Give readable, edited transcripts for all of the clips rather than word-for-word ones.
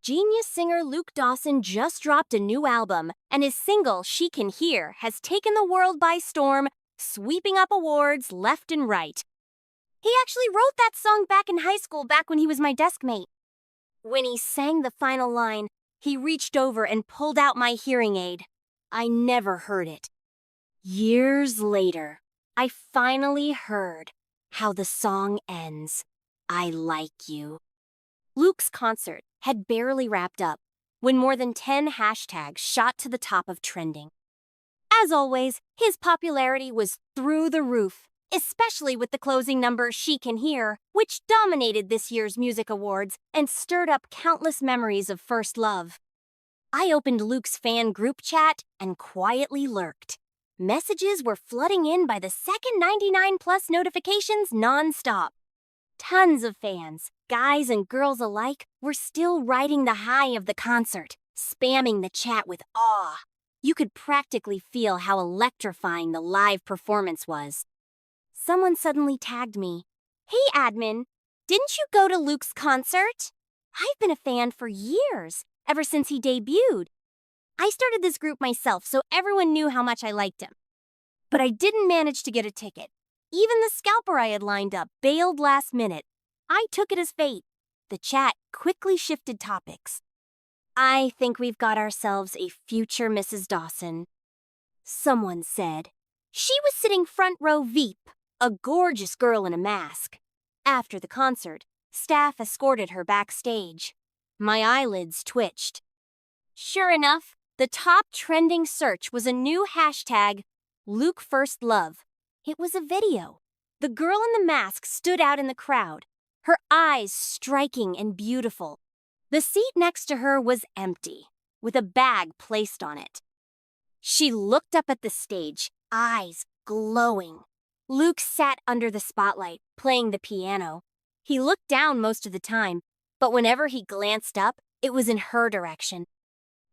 Genius singer Luke Dawson just dropped a new album, and his single, She Can Hear, has taken the world by storm, sweeping up awards left and right. He actually wrote that song back in high school, back when he was my deskmate. When he sang the final line, he reached over and pulled out my hearing aid. I never heard it. Years later, I finally heard how the song ends. I like you. Luke's concert had barely wrapped up when more than 10 hashtags shot to the top of trending. As always, his popularity was through the roof, especially with the closing number She Can Hear, which dominated this year's music awards and stirred up countless memories of first love. I opened Luke's fan group chat and quietly lurked. Messages were flooding in by the second 99 plus notifications nonstop. Tons of fans, guys and girls alike, were still riding the high of the concert, spamming the chat with awe. You could practically feel how electrifying the live performance was. Someone suddenly tagged me. "Hey, admin, didn't you go to Luke's concert? I've been a fan for years, ever since he debuted. I started this group myself so everyone knew how much I liked him. But I didn't manage to get a ticket. Even the scalper I had lined up bailed last minute. I took it as fate." The chat quickly shifted topics. "I think we've got ourselves a future Mrs. Dawson," someone said. She was sitting front row VIP, a gorgeous girl in a mask. After the concert, staff escorted her backstage. My eyelids twitched. Sure enough, the top trending search was a new hashtag, Luke First Love. It was a video. The girl in the mask stood out in the crowd, her eyes striking and beautiful. The seat next to her was empty, with a bag placed on it. She looked up at the stage, eyes glowing. Luke sat under the spotlight, playing the piano. He looked down most of the time, but whenever he glanced up, it was in her direction.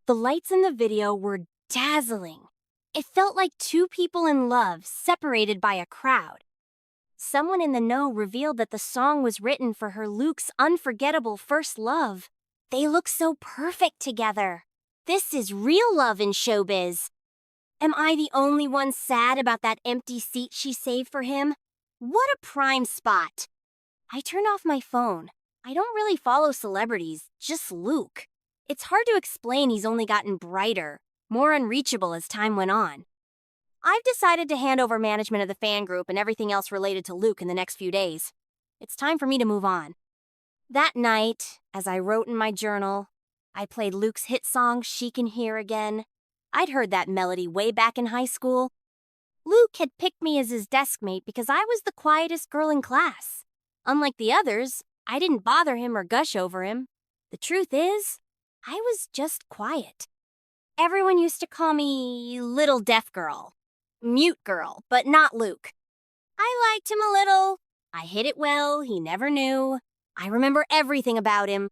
The lights in the video were dazzling. It felt like two people in love separated by a crowd. Someone in the know revealed that the song was written for her Luke's unforgettable first love. They look so perfect together. This is real love in showbiz. Am I the only one sad about that empty seat she saved for him? What a prime spot. I turned off my phone. I don't really follow celebrities, just Luke. It's hard to explain he's only gotten brighter, more unreachable as time went on. I've decided to hand over management of the fan group and everything else related to Luke in the next few days. It's time for me to move on. That night, as I wrote in my journal, I played Luke's hit song, She Can Hear again. I'd heard that melody way back in high school. Luke had picked me as his deskmate because I was the quietest girl in class. Unlike the others, I didn't bother him or gush over him. The truth is, I was just quiet. Everyone used to call me Little Deaf Girl. Mute girl, but not Luke. I liked him a little. I hid it well, he never knew. I remember everything about him.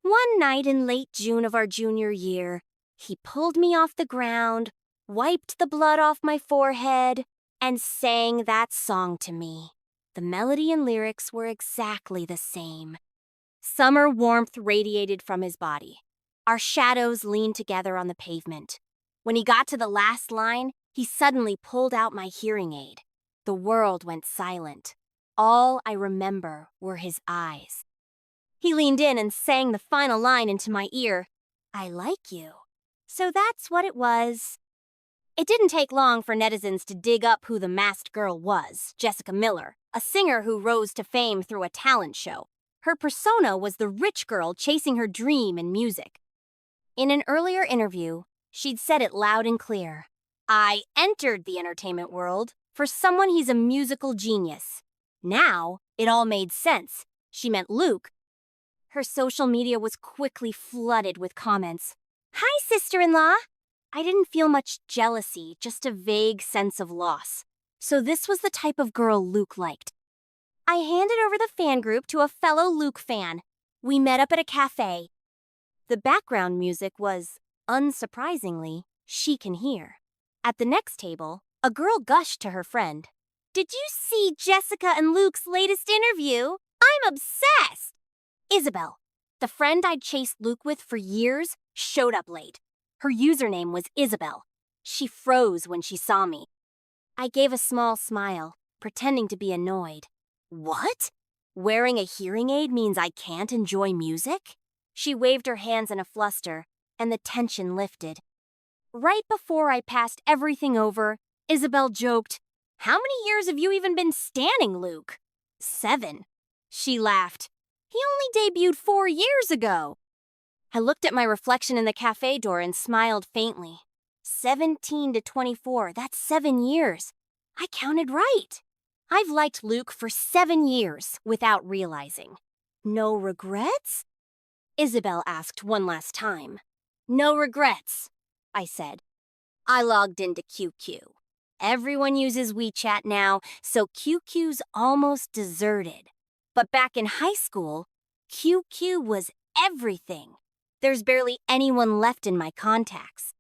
One night in late June of our junior year, he pulled me off the ground, wiped the blood off my forehead, and sang that song to me. The melody and lyrics were exactly the same. Summer warmth radiated from his body. Our shadows leaned together on the pavement. When he got to the last line, he suddenly pulled out my hearing aid. The world went silent. All I remember were his eyes. He leaned in and sang the final line into my ear, "I like you." So that's what it was. It didn't take long for netizens to dig up who the masked girl was, Jessica Miller, a singer who rose to fame through a talent show. Her persona was the rich girl chasing her dream in music. In an earlier interview, she'd said it loud and clear. I entered the entertainment world. For someone, he's a musical genius. Now, it all made sense. She meant Luke. Her social media was quickly flooded with comments. "Hi, sister-in-law." I didn't feel much jealousy, just a vague sense of loss. So this was the type of girl Luke liked. I handed over the fan group to a fellow Luke fan. We met up at a cafe. The background music was, unsurprisingly, She Can Hear. At the next table, a girl gushed to her friend. "Did you see Jessica and Luke's latest interview? I'm obsessed." "Isabel, The friend I'd chased Luke with for years showed up late. Her username was Isabel. She froze when she saw me. I gave a small smile, pretending to be annoyed. What? Wearing a hearing aid means I can't enjoy music? She waved her hands in a fluster, and the tension lifted. Right before I passed everything over, Isabel joked, "How many years have you even been standing, Luke?" 7. She laughed. "He only debuted 4 years ago." I looked at my reflection in the cafe door and smiled faintly. 17 to 24, that's 7 years. I counted right. I've liked Luke for 7 years without realizing. No regrets? Isabel asked one last time. No regrets, I said. I logged into QQ. Everyone uses WeChat now, so QQ's almost deserted. But back in high school, QQ was everything. There's barely anyone left in my contacts.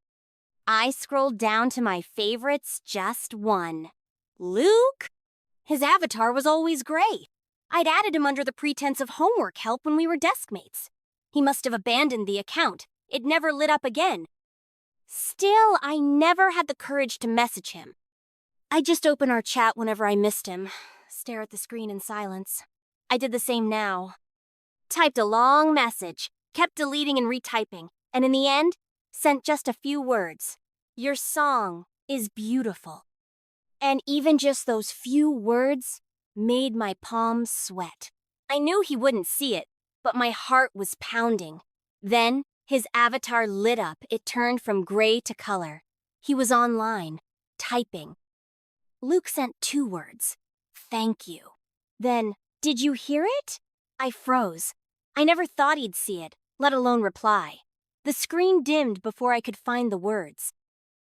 I scrolled down to my favorites, just one. Luke? His avatar was always gray. I'd added him under the pretense of homework help when we were deskmates. He must have abandoned the account. It never lit up again. Still, I never had the courage to message him. I'd just open our chat whenever I missed him, stare at the screen in silence. I did the same now. Typed a long message, kept deleting and retyping, and in the end, sent just a few words. Your song is beautiful. And even just those few words made my palms sweat. I knew he wouldn't see it, but my heart was pounding. Then, his avatar lit up. It turned from gray to color. He was online, typing. Luke sent 2 words. Thank you. Then, did you hear it? I froze. I never thought he'd see it, let alone reply. The screen dimmed before I could find the words.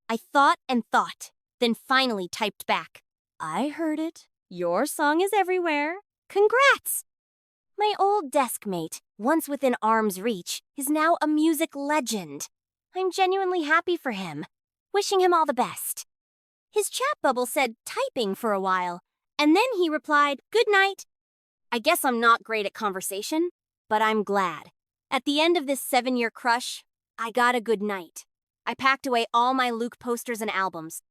I thought and thought, then finally typed back. I heard it. Your song is everywhere. Congrats! My old deskmate, once within arm's reach, is now a music legend. I'm genuinely happy for him, wishing him all the best. His chat bubble said typing for a while, and then he replied, good night. I guess I'm not great at conversation, but I'm glad. At the end of this 7-year crush, I got a good night. I packed away all my Luke posters and albums.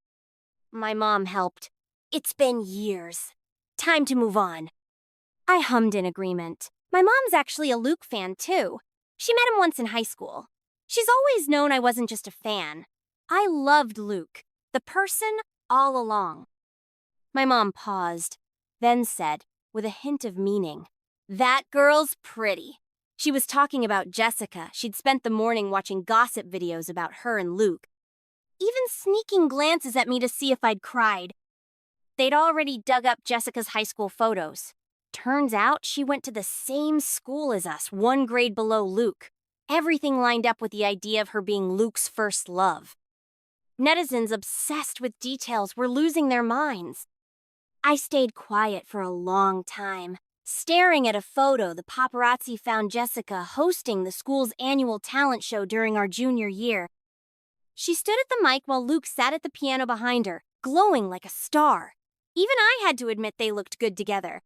My mom helped. It's been years. Time to move on. I hummed in agreement. My mom's actually a Luke fan, too. She met him once in high school. She's always known I wasn't just a fan. I loved Luke, the person, all along. My mom paused, then said, with a hint of meaning, that girl's pretty. She was talking about Jessica. She'd spent the morning watching gossip videos about her and Luke, even sneaking glances at me to see if I'd cried. They'd already dug up Jessica's high school photos. Turns out she went to the same school as us, 1 grade below Luke. Everything lined up with the idea of her being Luke's first love. Netizens obsessed with details were losing their minds. I stayed quiet for a long time, staring at a photo the paparazzi found Jessica hosting the school's annual talent show during our junior year. She stood at the mic while Luke sat at the piano behind her, glowing like a star. Even I had to admit they looked good together.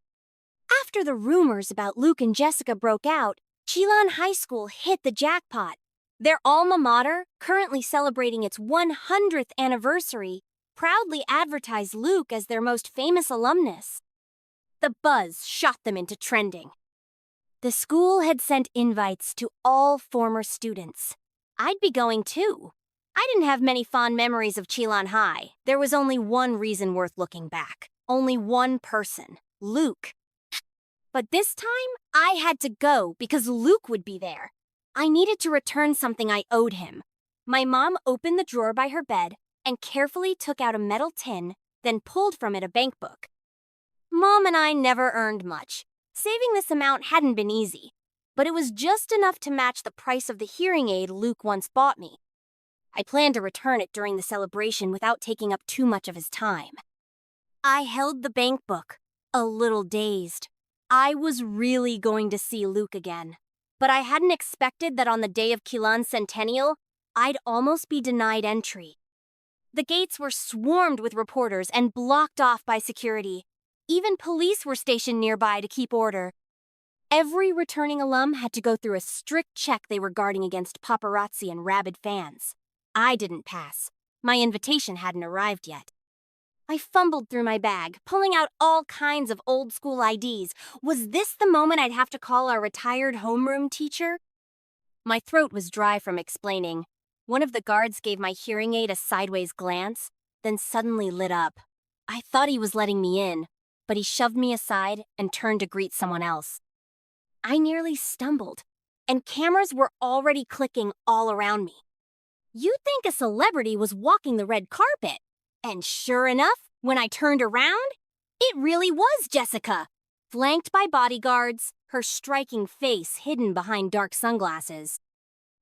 After the rumors about Luke and Jessica broke out, Chelan High School hit the jackpot. Their alma mater, currently celebrating its 100th anniversary, proudly advertised Luke as their most famous alumnus. The buzz shot them into trending. The school had sent invites to all former students. I'd be going too. I didn't have many fond memories of Chelan High. There was only one reason worth looking back. Only one person, Luke. But this time, I had to go because Luke would be there. I needed to return something I owed him. My mom opened the drawer by her bed and carefully took out a metal tin, then pulled from it a bank book. Mom and I never earned much. Saving this amount hadn't been easy, but it was just enough to match the price of the hearing aid Luke once bought me. I planned to return it during the celebration without taking up too much of his time. I held the bank book, a little dazed. I was really going to see Luke again, but I hadn't expected that on the day of Chelan's centennial, I'd almost be denied entry. The gates were swarmed with reporters and blocked off by security. Even police were stationed nearby to keep order. Every returning alum had to go through a strict check they were guarding against paparazzi and rabid fans. I didn't pass. My invitation hadn't arrived yet. I fumbled through my bag, pulling out all kinds of old-school IDs. Was this the moment I'd have to call our retired homeroom teacher? My throat was dry from explaining. One of the guards gave my hearing aid a sideways glance, then suddenly lit up. I thought he was letting me in, but he shoved me aside and turned to greet someone else. I nearly stumbled, and cameras were already clicking all around me. You'd think a celebrity was walking the red carpet. And sure enough, when I turned around, it really was Jessica, flanked by bodyguards, her striking face hidden behind dark sunglasses.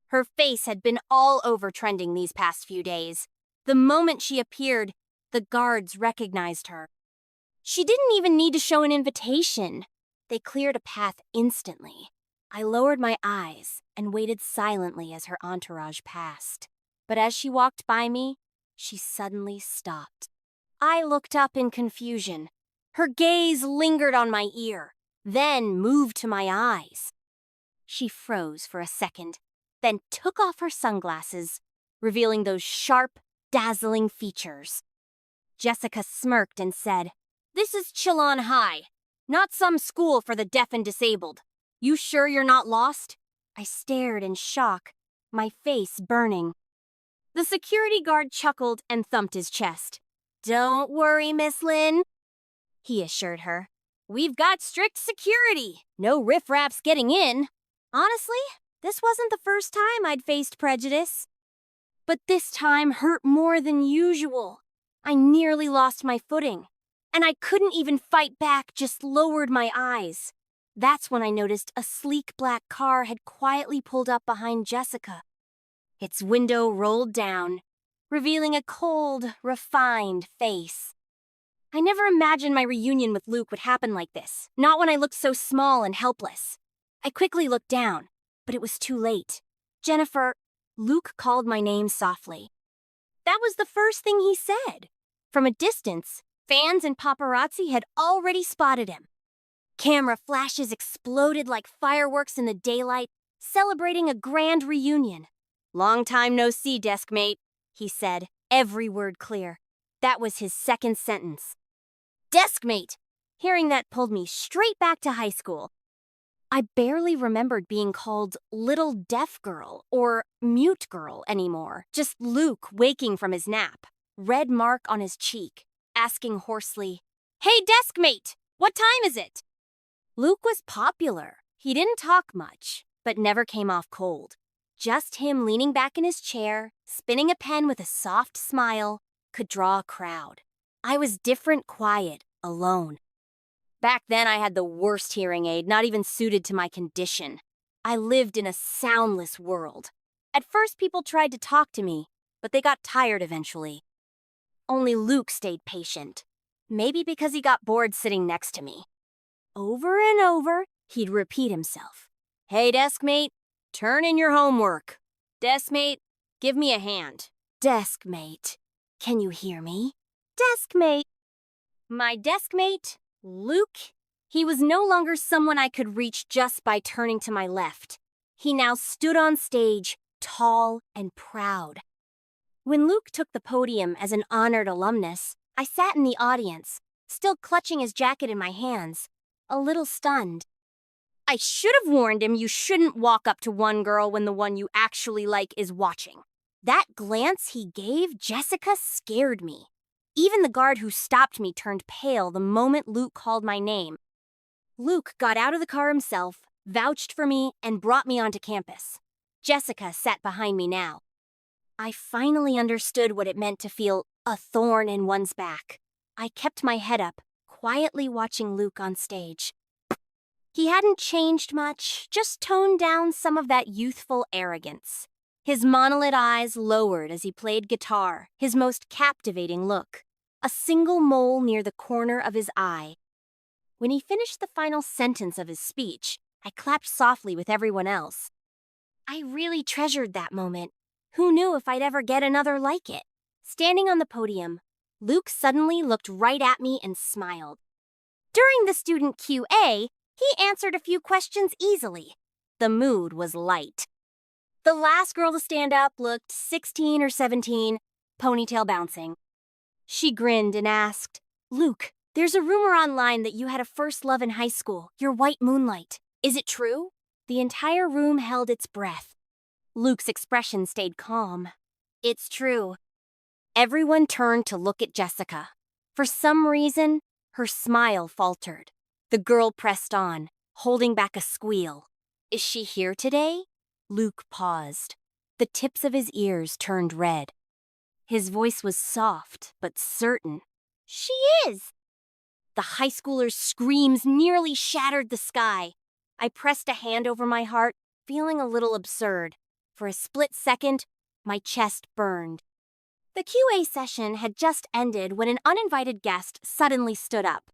Her face had been all over trending these past few days. The moment she appeared, the guards recognized her. She didn't even need to show an invitation. They cleared a path instantly. I lowered my eyes and waited silently as her entourage passed. But as she walked by me, she suddenly stopped. I looked up in confusion. Her gaze lingered on my ear, then moved to my eyes. She froze for a second, then took off her sunglasses, revealing those sharp, dazzling features. Jessica smirked and said, "This is Chillon High, not some school for the deaf and disabled. You sure you're not lost?" I stared in shock, my face burning. The security guard chuckled and thumped his chest. "Don't worry, Miss Lynn," he assured her. "We've got strict security. No riffraffs getting in." Honestly, this wasn't the first time I'd faced prejudice. But this time hurt more than usual. I nearly lost my footing, and I couldn't even fight back, just lowered my eyes. That's when I noticed a sleek black car had quietly pulled up behind Jessica. Its window rolled down, revealing a cold, refined face. I never imagined my reunion with Luke would happen like this, not when I looked so small and helpless. I quickly looked down, but it was too late. "Jennifer," Luke called my name softly. That was the first thing he said. From a distance, fans and paparazzi had already spotted him. Camera flashes exploded like fireworks in the daylight, celebrating a grand reunion. "Long time no see, Deskmate," he said, every word clear. That was his second sentence. Deskmate! Hearing that pulled me straight back to high school. I barely remembered being called Little Deaf Girl or Mute Girl anymore. Just Luke waking from his nap, red mark on his cheek, asking hoarsely, "Hey, Deskmate, what time is it?" Luke was popular. He didn't talk much, but never came off cold. Just him leaning back in his chair, spinning a pen with a soft smile, could draw a crowd. I was different, quiet, alone. Back then, I had the worst hearing aid, not even suited to my condition. I lived in a soundless world. At first, people tried to talk to me, but they got tired eventually. Only Luke stayed patient. Maybe because he got bored sitting next to me. Over and over, he'd repeat himself. "Hey, Deskmate, turn in your homework. Deskmate, give me a hand. Deskmate, can you hear me? Deskmate." My deskmate, Luke, he was no longer someone I could reach just by turning to my left. He now stood on stage, tall and proud. When Luke took the podium as an honored alumnus, I sat in the audience, still clutching his jacket in my hands, a little stunned. I should have warned him you shouldn't walk up to one girl when the one you actually like is watching. That glance he gave Jessica scared me. Even the guard who stopped me turned pale the moment Luke called my name. Luke got out of the car himself, vouched for me, and brought me onto campus. Jessica sat behind me now. I finally understood what it meant to feel a thorn in one's back. I kept my head up, quietly watching Luke on stage. He hadn't changed much, just toned down some of that youthful arrogance. His monolith eyes lowered as he played guitar, his most captivating look. A single mole near the corner of his eye. When he finished the final sentence of his speech, I clapped softly with everyone else. I really treasured that moment. Who knew if I'd ever get another like it? Standing on the podium, Luke suddenly looked right at me and smiled. "During the student Q&A, He answered a few questions easily. The mood was light. The last girl to stand up looked 16 or 17, ponytail bouncing. She grinned and asked, "Luke, there's a rumor online that you had a first love in high school, your white moonlight. Is it true?" The entire room held its breath. Luke's expression stayed calm. "It's true." Everyone turned to look at Jessica. For some reason, her smile faltered. The girl pressed on, holding back a squeal. "Is she here today?" Luke paused. The tips of his ears turned red. His voice was soft, but certain. "She is!" The high schooler's screams nearly shattered the sky. I pressed a hand over my heart, feeling a little absurd. For a split second, my chest burned. The QA session had just ended when an uninvited guest suddenly stood up.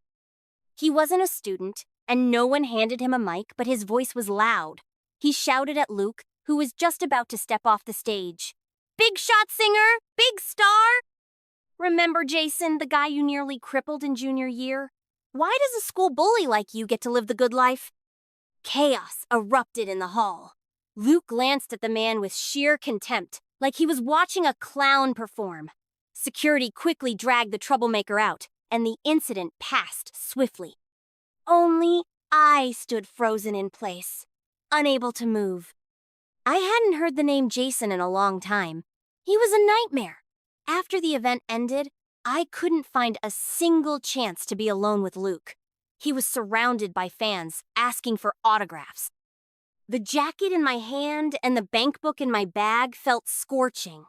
He wasn't a student, and no one handed him a mic, but his voice was loud. He shouted at Luke, who was just about to step off the stage. "Big shot singer! Big star!" "Remember Jason, the guy you nearly crippled in junior year? Why does a school bully like you get to live the good life?" Chaos erupted in the hall. Luke glanced at the man with sheer contempt, like he was watching a clown perform. Security quickly dragged the troublemaker out, and the incident passed swiftly. Only I stood frozen in place, unable to move. I hadn't heard the name Jason in a long time. He was a nightmare. After the event ended, I couldn't find a single chance to be alone with Luke. He was surrounded by fans, asking for autographs. The jacket in my hand and the bank book in my bag felt scorching.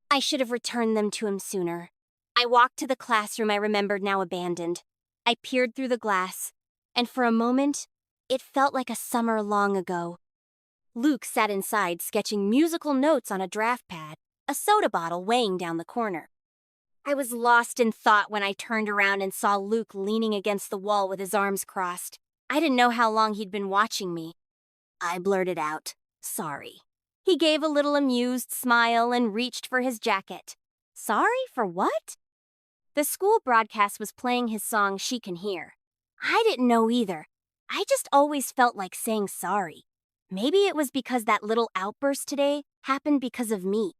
I should have returned them to him sooner. I walked to the classroom I remembered now abandoned. I peered through the glass, and for a moment, it felt like a summer long ago. Luke sat inside sketching musical notes on a draft pad, a soda bottle weighing down the corner. I was lost in thought when I turned around and saw Luke leaning against the wall with his arms crossed. I didn't know how long he'd been watching me. I blurted out, "Sorry." He gave a little amused smile and reached for his jacket. Sorry for what? The school broadcast was playing his song She Can Hear. I didn't know either. I just always felt like saying sorry. Maybe it was because that little outburst today happened because of me.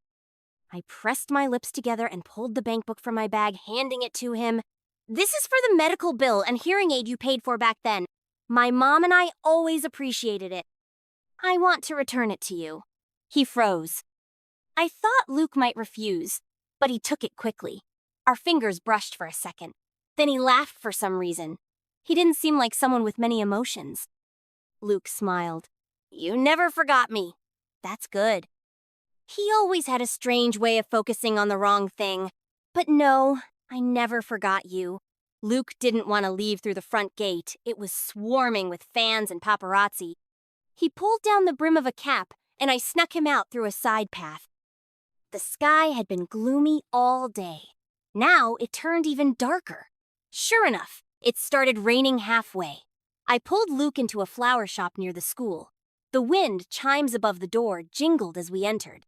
I pressed my lips together and pulled the bank book from my bag, handing it to him. "This is for the medical bill and hearing aid you paid for back then. My mom and I always appreciated it. I want to return it to you." He froze. I thought Luke might refuse, but he took it quickly. Our fingers brushed for a second. Then he laughed for some reason. He didn't seem like someone with many emotions. Luke smiled. "You never forgot me. That's good." He always had a strange way of focusing on the wrong thing. But no, I never forgot you. Luke didn't want to leave through the front gate. It was swarming with fans and paparazzi. He pulled down the brim of a cap, and I snuck him out through a side path. The sky had been gloomy all day. Now it turned even darker. Sure enough, it started raining halfway. I pulled Luke into a flower shop near the school. The wind chimes above the door jingled as we entered.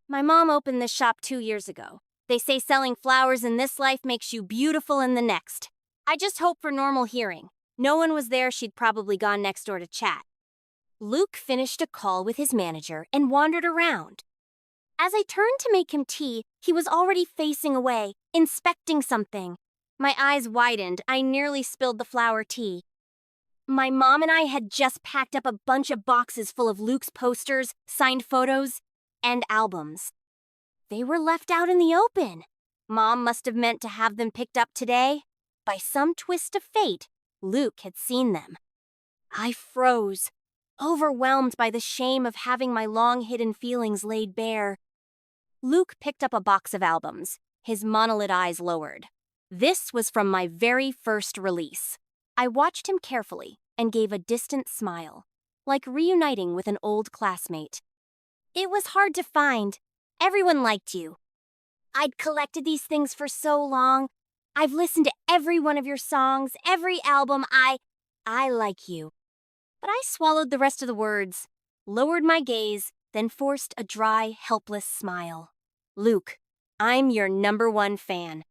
"My mom opened this shop 2 years ago. They say selling flowers in this life makes you beautiful in the next. I just hope for normal hearing. No one was there, she'd probably gone next door to chat." Luke finished a call with his manager and wandered around. As I turned to make him tea, he was already facing away, inspecting something. My eyes widened. I nearly spilled the flower tea. My mom and I had just packed up a bunch of boxes full of Luke's posters, signed photos, and albums. They were left out in the open. Mom must have meant to have them picked up today. By some twist of fate, Luke had seen them. I froze, overwhelmed by the shame of having my long-hidden feelings laid bare. Luke picked up a box of albums, his monolid eyes lowered. This was from my very first release. I watched him carefully and gave a distant smile, like reuniting with an old classmate. "It was hard to find. Everyone liked you. I'd collected these things for so long. I've listened to every one of your songs, every album. I like you." But I swallowed the rest of the words, lowered my gaze, then forced a dry, helpless smile. "Luke, I'm your #1 fan.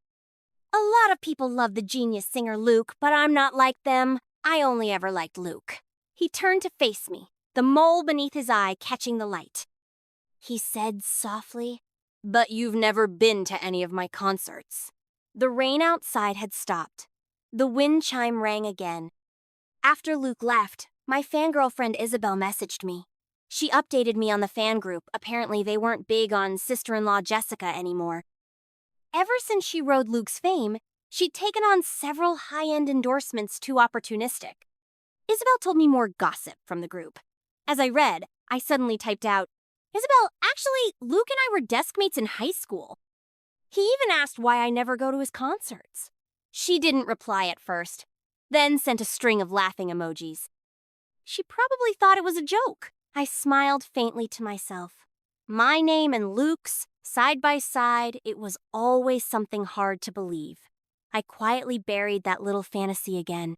A lot of people love the genius singer Luke, but I'm not like them. I only ever liked Luke. He turned to face me, the mole beneath his eye catching the light. He said softly, "But you've never been to any of my concerts." The rain outside had stopped. The wind chime rang again. After Luke left, my fangirl friend Isabel messaged me. She updated me on the fan group. Apparently they weren't big on sister-in-law Jessica anymore. Ever since she rode Luke's fame, she'd taken on several high-end endorsements too opportunistic. Isabel told me more gossip from the group. As I read, I suddenly typed out, "Isabel, actually, Luke and I were deskmates in high school." He even asked why I never go to his concerts. She didn't reply at first, then sent a string of laughing emojis. She probably thought it was a joke. I smiled faintly to myself. My name and Luke's, side by side, it was always something hard to believe. I quietly buried that little fantasy again.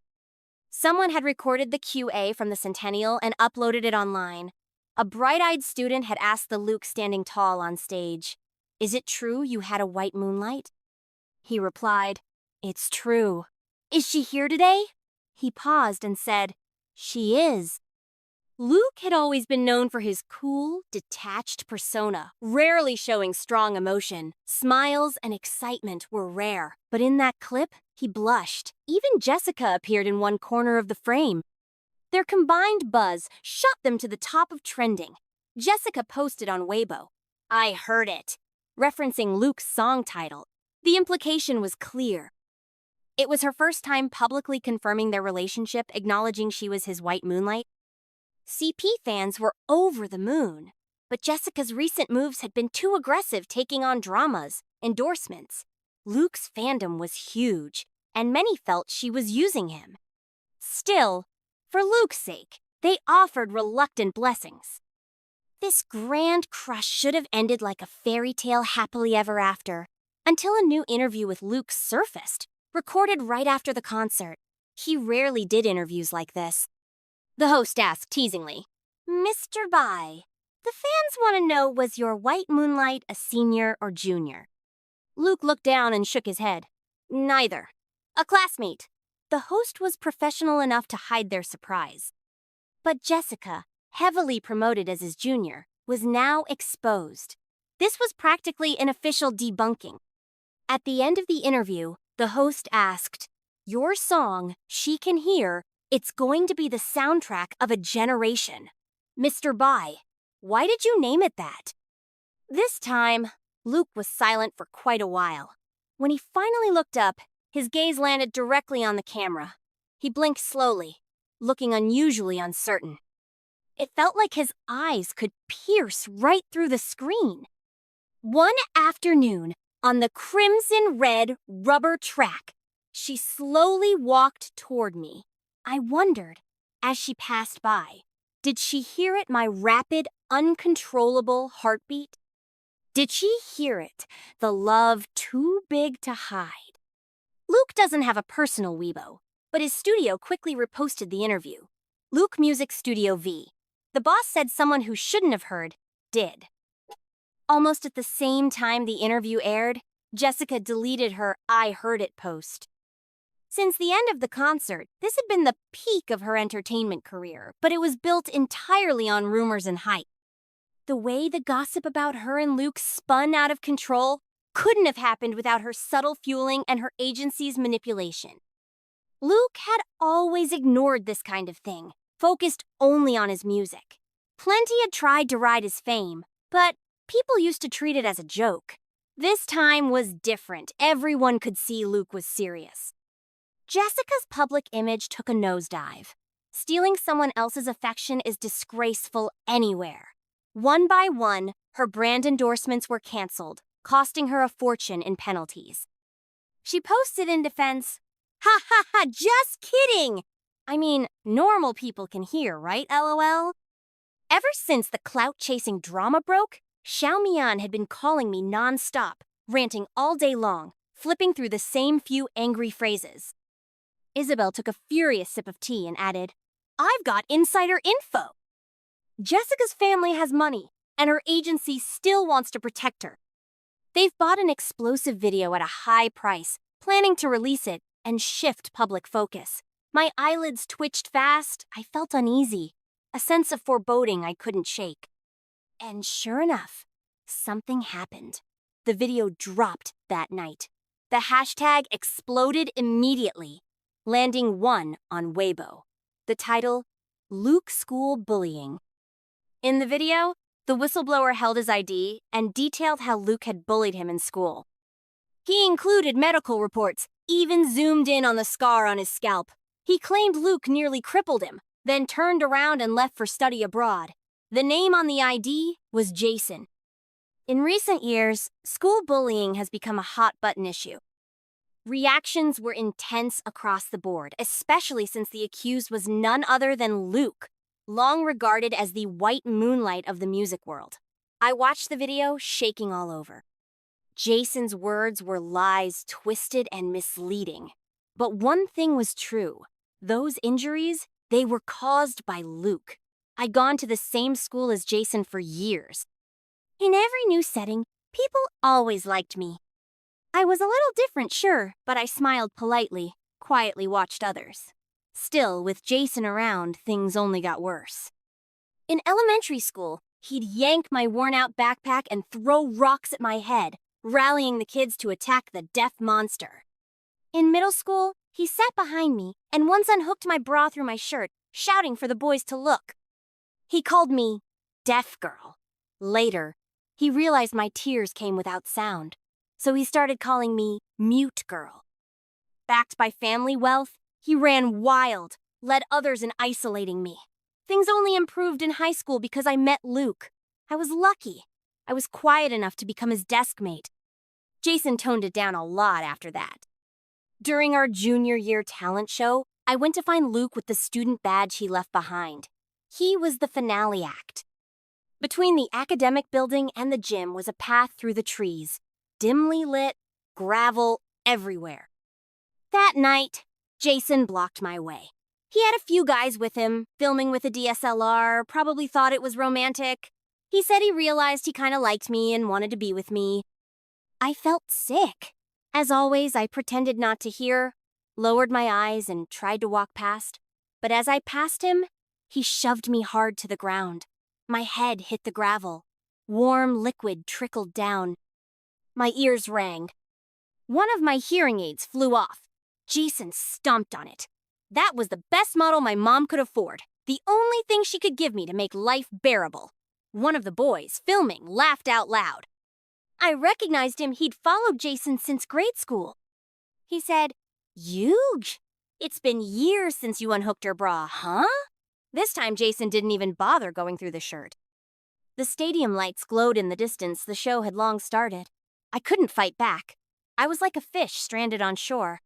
Someone had recorded the QA from the Centennial and uploaded it online. A bright-eyed student had asked the Luke standing tall on stage, "Is it true you had a white moonlight?" He replied, "It's true." "Is she here today?" He paused and said, "She is." Luke had always been known for his cool, detached persona, rarely showing strong emotion. Smiles and excitement were rare, but in that clip, he blushed. Even Jessica appeared in one corner of the frame. Their combined buzz shot them to the top of trending. Jessica posted on Weibo, "I heard it," referencing Luke's song title. The implication was clear. It was her first time publicly confirming their relationship, acknowledging she was his white moonlight. CP fans were over the moon, but Jessica's recent moves had been too aggressive, taking on dramas, endorsements. Luke's fandom was huge, and many felt she was using him. Still, for Luke's sake, they offered reluctant blessings. This grand crush should have ended like a fairy tale happily ever after, until a new interview with Luke surfaced, recorded right after the concert. He rarely did interviews like this. The host asked teasingly, "Mr. Bai, the fans want to know, was your white moonlight a senior or junior?" Luke looked down and shook his head. "Neither. A classmate." The host was professional enough to hide their surprise. But Jessica, heavily promoted as his junior, was now exposed. This was practically an official debunking. At the end of the interview, the host asked, "Your song, She Can Hear, it's going to be the soundtrack of a generation. Mr. Bai, why did you name it that?" This time, Luke was silent for quite a while. When he finally looked up, his gaze landed directly on the camera. He blinked slowly, looking unusually uncertain. It felt like his eyes could pierce right through the screen. One afternoon, on the crimson-red rubber track, she slowly walked toward me. I wondered, as she passed by, did she hear it, my rapid, uncontrollable heartbeat? Did she hear it, the love too big to hide? Luke doesn't have a personal Weibo, but his studio quickly reposted the interview. Luke Music Studio V. The boss said someone who shouldn't have heard did. Almost at the same time the interview aired, Jessica deleted her "I heard it" post. Since the end of the concert, this had been the peak of her entertainment career, but it was built entirely on rumors and hype. The way the gossip about her and Luke spun out of control couldn't have happened without her subtle fueling and her agency's manipulation. Luke had always ignored this kind of thing, focused only on his music. Plenty had tried to ride his fame, but people used to treat it as a joke. This time was different. Everyone could see Luke was serious. Jessica's public image took a nosedive. Stealing someone else's affection is disgraceful anywhere. One by one, her brand endorsements were canceled, costing her a fortune in penalties. She posted in defense, "Ha ha ha, just kidding! I mean, normal people can hear, right, LOL?" Ever since the clout-chasing drama broke, Xiao Mian had been calling me non-stop, ranting all day long, flipping through the same few angry phrases. Isabel took a furious sip of tea and added, "I've got insider info." Jessica's family has money, and her agency still wants to protect her. They've bought an explosive video at a high price, planning to release it and shift public focus. My eyelids twitched fast. I felt uneasy, a sense of foreboding I couldn't shake. And sure enough, something happened. The video dropped that night. The hashtag exploded immediately, landing one on Weibo. The title, Luke School Bullying. In the video, the whistleblower held his ID and detailed how Luke had bullied him in school. He included medical reports, even zoomed in on the scar on his scalp. He claimed Luke nearly crippled him, then turned around and left for study abroad. The name on the ID was Jason. In recent years, school bullying has become a hot-button issue. Reactions were intense across the board, especially since the accused was none other than Luke, long regarded as the white moonlight of the music world. I watched the video, shaking all over. Jason's words were lies, twisted and misleading. But one thing was true. Those injuries, they were caused by Luke. I'd gone to the same school as Jason for years. In every new setting, people always liked me. I was a little different, sure, but I smiled politely, quietly watched others. Still, with Jason around, things only got worse. In elementary school, he'd yank my worn-out backpack and throw rocks at my head, rallying the kids to attack the deaf monster. In middle school, he sat behind me and once unhooked my bra through my shirt, shouting for the boys to look. He called me Deaf Girl. Later, he realized my tears came without sound, so he started calling me Mute Girl. Backed by family wealth, he ran wild, led others in isolating me. Things only improved in high school because I met Luke. I was lucky. I was quiet enough to become his deskmate. Jason toned it down a lot after that. During our junior year talent show, I went to find Luke with the student badge he left behind. He was the finale act. Between the academic building and the gym was a path through the trees, dimly lit, gravel everywhere. That night, Jason blocked my way. He had a few guys with him, filming with a DSLR, probably thought it was romantic. He said he realized he kind of liked me and wanted to be with me. I felt sick. As always, I pretended not to hear, lowered my eyes and tried to walk past. But as I passed him, he shoved me hard to the ground. My head hit the gravel. Warm liquid trickled down. My ears rang. One of my hearing aids flew off. Jason stomped on it. That was the best model my mom could afford, the only thing she could give me to make life bearable. One of the boys, filming, laughed out loud. I recognized him. He'd followed Jason since grade school. He said, "Huge. It's been years since you unhooked your bra, huh?" This time, Jason didn't even bother going through the shirt. The stadium lights glowed in the distance. The show had long started. I couldn't fight back. I was like a fish stranded on shore.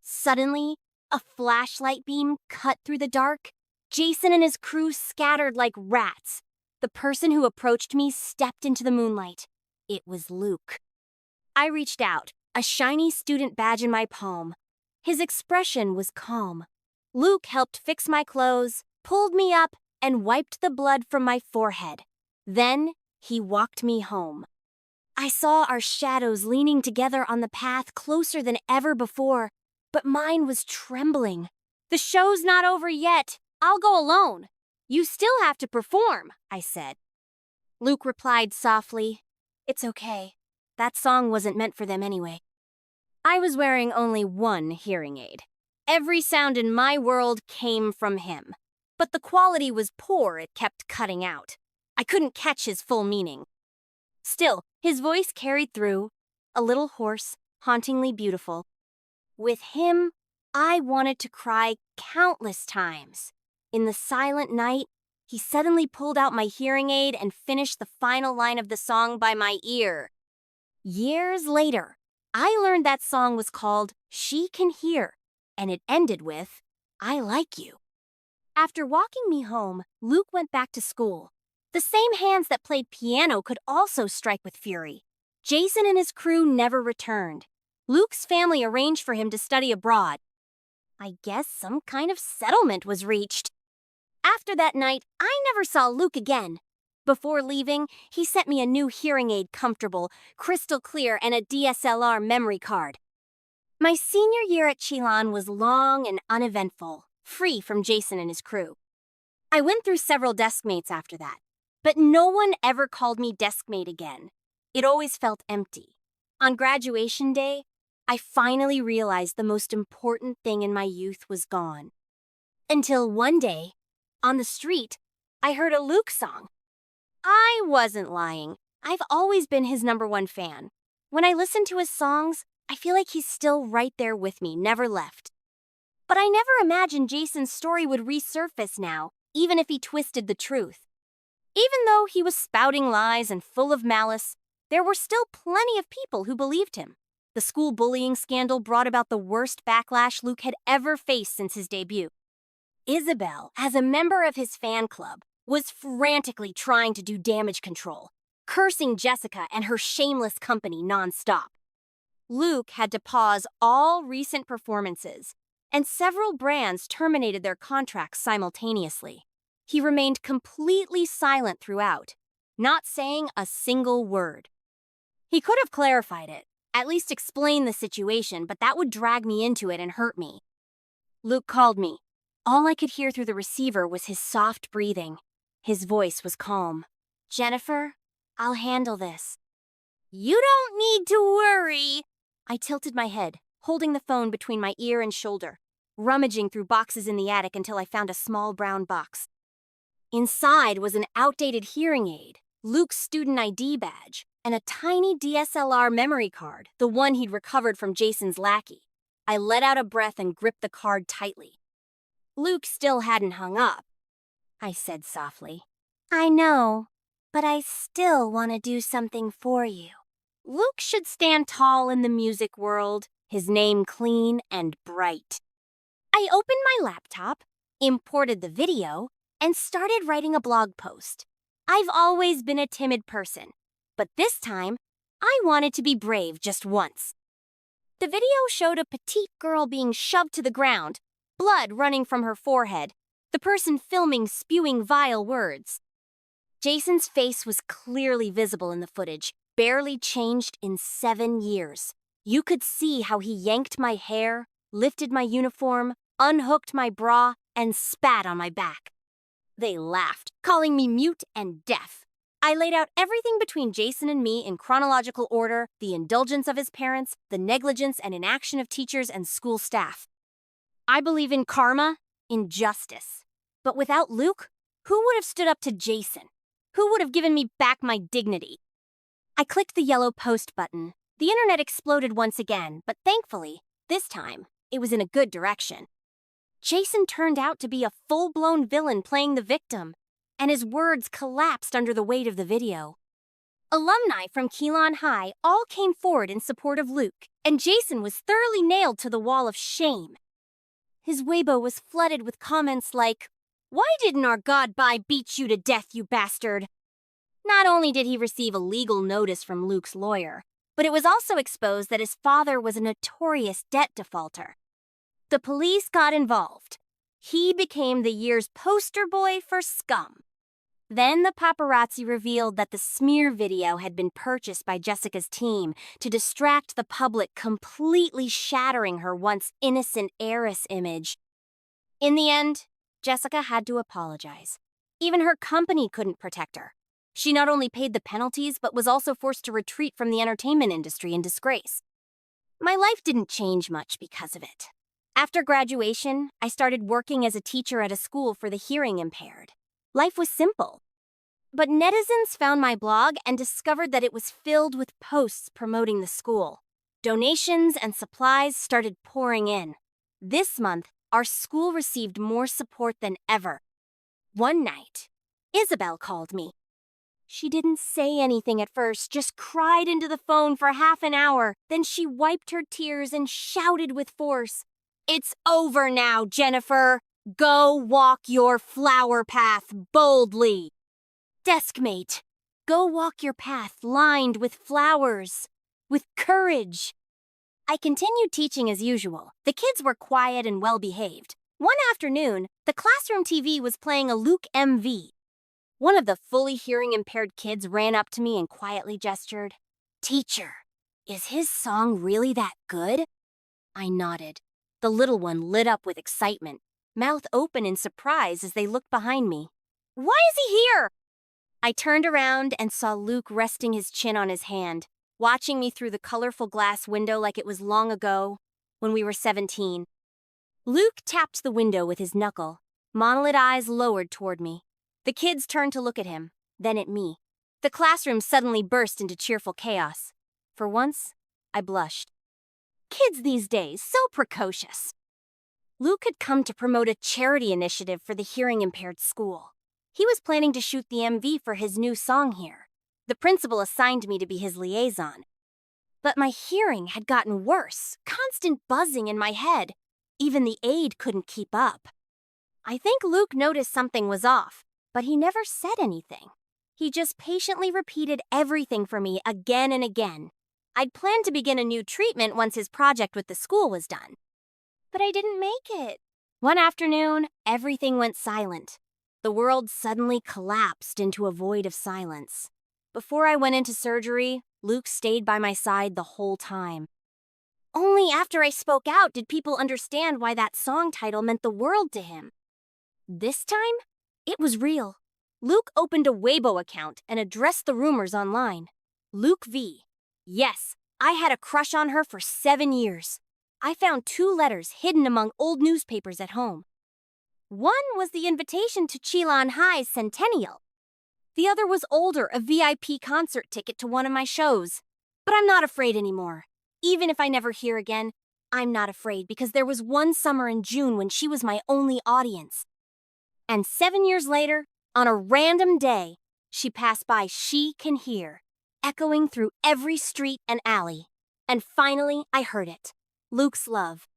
Suddenly, a flashlight beam cut through the dark. Jason and his crew scattered like rats. The person who approached me stepped into the moonlight. It was Luke. I reached out, a shiny student badge in my palm. His expression was calm. Luke helped fix my clothes, pulled me up, and wiped the blood from my forehead. Then he walked me home. I saw our shadows leaning together on the path closer than ever before, but mine was trembling. "The show's not over yet. I'll go alone. You still have to perform," I said. Luke replied softly, "It's okay. That song wasn't meant for them anyway." I was wearing only one hearing aid. Every sound in my world came from him. But the quality was poor. It kept cutting out. I couldn't catch his full meaning. Still, his voice carried through, a little hoarse, hauntingly beautiful. With him, I wanted to cry countless times. In the silent night, he suddenly pulled out my hearing aid and finished the final line of the song by my ear. Years later, I learned that song was called "She Can Hear," and it ended with, "I like you." After walking me home, Luke went back to school. The same hands that played piano could also strike with fury. Jason and his crew never returned. Luke's family arranged for him to study abroad. I guess some kind of settlement was reached. After that night, I never saw Luke again. Before leaving, he sent me a new hearing aid, comfortable, crystal clear, and a DSLR memory card. My senior year at Chilan was long and uneventful, free from Jason and his crew. I went through several deskmates after that, but no one ever called me deskmate again. It always felt empty. On graduation day, I finally realized the most important thing in my youth was gone. Until one day, on the street, I heard a Luke song. I wasn't lying. I've always been his #1 fan. When I listen to his songs, I feel like he's still right there with me, never left. But I never imagined Jason's story would resurface now, even if he twisted the truth. Even though he was spouting lies and full of malice, there were still plenty of people who believed him. The school bullying scandal brought about the worst backlash Luke had ever faced since his debut. Isabel, as a member of his fan club, was frantically trying to do damage control, cursing Jessica and her shameless company nonstop. Luke had to pause all recent performances, and several brands terminated their contracts simultaneously. He remained completely silent throughout, not saying a single word. He could have clarified it, at least explained the situation, but that would drag me into it and hurt me. Luke called me. All I could hear through the receiver was his soft breathing. His voice was calm. "Jennifer, I'll handle this." "You don't need to worry." I tilted my head, holding the phone between my ear and shoulder, rummaging through boxes in the attic until I found a small brown box. Inside was an outdated hearing aid, Luke's student ID badge, and a tiny DSLR memory card, the one he'd recovered from Jason's lackey. I let out a breath and gripped the card tightly. Luke still hadn't hung up. I said softly, "I know, but I still want to do something for you." Luke should stand tall in the music world, his name clean and bright. I opened my laptop, imported the video, and started writing a blog post. I've always been a timid person, but this time, I wanted to be brave just once. The video showed a petite girl being shoved to the ground, blood running from her forehead, the person filming spewing vile words. Jason's face was clearly visible in the footage, barely changed in 7 years. You could see how he yanked my hair, lifted my uniform, unhooked my bra, and spat on my back. They laughed, calling me mute and deaf. I laid out everything between Jason and me in chronological order, the indulgence of his parents, the negligence and inaction of teachers and school staff. I believe in karma, in justice. But without Luke, who would have stood up to Jason? Who would have given me back my dignity? I clicked the yellow post button. The internet exploded once again, but thankfully, this time, it was in a good direction. Jason turned out to be a full-blown villain playing the victim, and his words collapsed under the weight of the video. Alumni from Keelan High all came forward in support of Luke, and Jason was thoroughly nailed to the wall of shame. His Weibo was flooded with comments like, "Why didn't our God-bye beat you to death, you bastard?" Not only did he receive a legal notice from Luke's lawyer, but it was also exposed that his father was a notorious debt defaulter. The police got involved. He became the year's poster boy for scum. Then the paparazzi revealed that the smear video had been purchased by Jessica's team to distract the public, completely shattering her once innocent heiress image. In the end, Jessica had to apologize. Even her company couldn't protect her. She not only paid the penalties, but was also forced to retreat from the entertainment industry in disgrace. My life didn't change much because of it. After graduation, I started working as a teacher at a school for the hearing impaired. Life was simple. But netizens found my blog and discovered that it was filled with posts promoting the school. Donations and supplies started pouring in. This month, our school received more support than ever. One night, Isabel called me. She didn't say anything at first, just cried into the phone for half an hour. Then she wiped her tears and shouted with force, "It's over now, Jennifer. Go walk your flower path boldly." Deskmate, go walk your path lined with flowers, with courage. I continued teaching as usual. The kids were quiet and well-behaved. One afternoon, the classroom TV was playing a Luke MV. One of the fully hearing-impaired kids ran up to me and quietly gestured, "Teacher, is his song really that good?" I nodded. The little one lit up with excitement, mouth open in surprise as they looked behind me. Why is he here? I turned around and saw Luke resting his chin on his hand, watching me through the colorful glass window like it was long ago, when we were 17. Luke tapped the window with his knuckle, monolid eyes lowered toward me. The kids turned to look at him, then at me. The classroom suddenly burst into cheerful chaos. For once, I blushed. Kids these days, so precocious. Luke had come to promote a charity initiative for the hearing-impaired school. He was planning to shoot the MV for his new song here. The principal assigned me to be his liaison. But my hearing had gotten worse, constant buzzing in my head. Even the aide couldn't keep up. I think Luke noticed something was off, but he never said anything. He just patiently repeated everything for me again and again. I'd planned to begin a new treatment once his project with the school was done. But I didn't make it. One afternoon, everything went silent. The world suddenly collapsed into a void of silence. Before I went into surgery, Luke stayed by my side the whole time. Only after I spoke out did people understand why that song title meant the world to him. This time, it was real. Luke opened a Weibo account and addressed the rumors online. Luke V. Yes, I had a crush on her for 7 years. I found 2 letters hidden among old newspapers at home. One was the invitation to Chilan High's centennial. The other was older, a VIP concert ticket to one of my shows. But I'm not afraid anymore. Even if I never hear again, I'm not afraid because there was one summer in June when she was my only audience. And 7 years later, on a random day, she passed by She Can Hear, echoing through every street and alley. And finally, I heard it. Luke's love.